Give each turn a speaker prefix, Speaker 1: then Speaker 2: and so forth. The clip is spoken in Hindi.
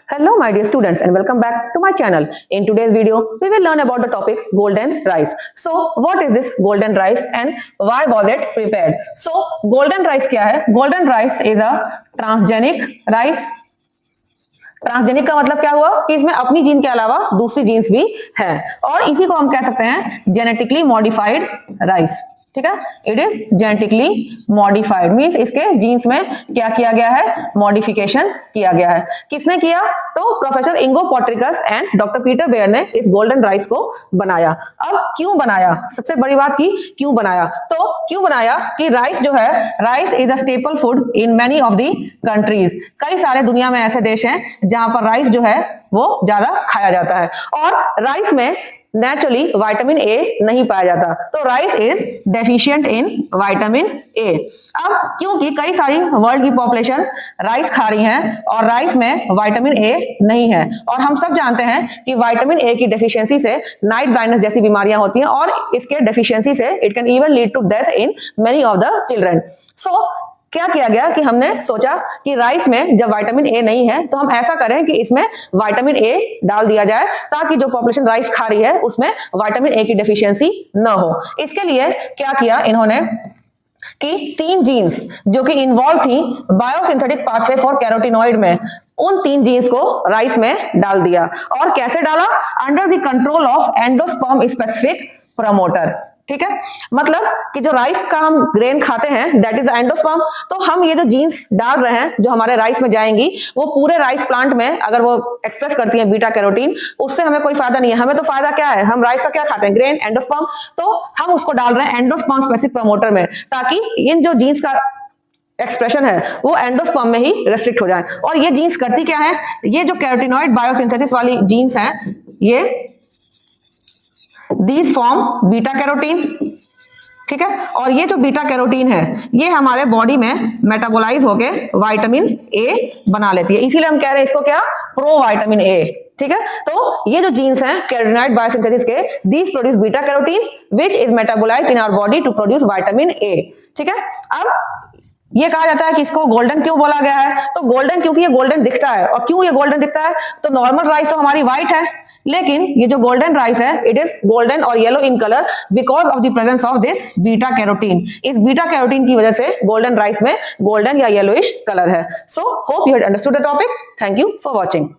Speaker 1: Hello my dear students and welcome back to my channel. In today's video we will learn about the topic golden rice. So what is this golden rice and why was it prepared? So golden rice क्या है? Golden rice is a transgenic rice. Transgenic का मतलब क्या हुआ कि इसमें अपनी जीन के अलावा दूसरी जीन्स भी है और इसी को हम कह सकते हैं जेनेटिकली मॉडिफाइड राइस। ठीक है, it is genetically modified means इसके जीन्स में क्या किया गया है, मॉडिफिकेशन किया गया है। किसने किया? तो professor Ingo Potrykus and doctor Peter Beyer ने इस गोल्डन राइस को बनाया। अब क्यों बनाया, सबसे बड़ी बात की क्यों बनाया, तो क्यों बनाया कि राइस जो है, rice is a staple food in many of the countries. कई सारे दुनिया में ऐसे देश हैं जहां पर राइस जो है वो ज्यादा खाया जाता है और राइस में नेचुरली विटामिन ए नहीं पाया जाता, तो rice is deficient in vitamin A. अब क्योंकि कई सारी वर्ल्ड की पॉपुलेशन राइस खा रही है और राइस में विटामिन ए नहीं है और हम सब जानते हैं कि विटामिन ए की डेफिशिएंसी से नाइट ब्लाइंडनेस जैसी बीमारियां होती हैं और इसके डेफिशिएंसी से it can even lead to death in many of the children. So क्या किया गया कि हमने सोचा कि राइस में जब विटामिन ए नहीं है तो हम ऐसा करें कि इसमें विटामिन ए डाल दिया जाए ताकि जो पॉपुलेशन राइस खा रही है उसमें विटामिन ए की डेफिशिएंसी न हो। इसके लिए क्या किया इन्होंने कि 3 जीन्स जो कि इन्वॉल्व थी बायोसिंथेटिक पाथवे फॉर कैरोटीनॉइड में, उन 3 जीन्स को राइस में डाल दिया। और कैसे डाला? Under the control of endosperm specific promoter. ठीक है, मतलब कि जो राइस का हम ग्रेन खाते हैं दैट इज एंडोस्पर्म, तो हम ये जो जीन्स डाल रहे हैं जो हमारे राइस में जाएंगी वो पूरे राइस प्लांट में अगर वो एक्सप्रेस करती हैं बीटा कैरोटीन, उससे हमें कोई फायदा नहीं है। हमें तो फायदा क्या है, हम राइस का क्या खाते हैं, ग्रेन, एंडोस्पर्म, तो हम उसको डाल रहे हैं एंडोस्पर्म स्पेसिफिक प्रमोटर में ताकि इन जो जीन्स का एक्सप्रेशन है वो एंडोस्पर्म में ही रेस्ट्रिक्ट हो जाए। और ये जीन्स करती क्या है, ये जो कैरोटीनॉइड बायोसिंथेसिस वाली जीन्स हैं ये These form बीटा कैरोटीन। ठीक है, और ये जो बीटा कैरोटीन है ये हमारे बॉडी में मेटाबोलाइज होके विटामिन ए बना लेती है, इसीलिए हम कह रहे हैं इसको क्या, प्रो विटामिन ए। ठीक है, तो ये जो जीन्स हैं कैरोटीनॉइड बायोसिंथेसिस के, these produce beta carotene which is metabolized in our body to produce vitamin A। ठीक है, अब ये कहा जाता है कि इसको गोल्डन क्यों बोला गया है, तो गोल्डन क्योंकि ये गोल्डन दिखता है। और क्यों ये गोल्डन दिखता है, तो नॉर्मल राइस तो हमारी व्हाइट है लेकिन ये जो गोल्डन राइस है इट इज गोल्डन और yellow in colour because of the presence of this beta carotene. इस बीटा कैरोटीन की वजह से गोल्डन राइस में गोल्डन या येलोइश कलर है। So hope you had understood the topic. Thank you for watching.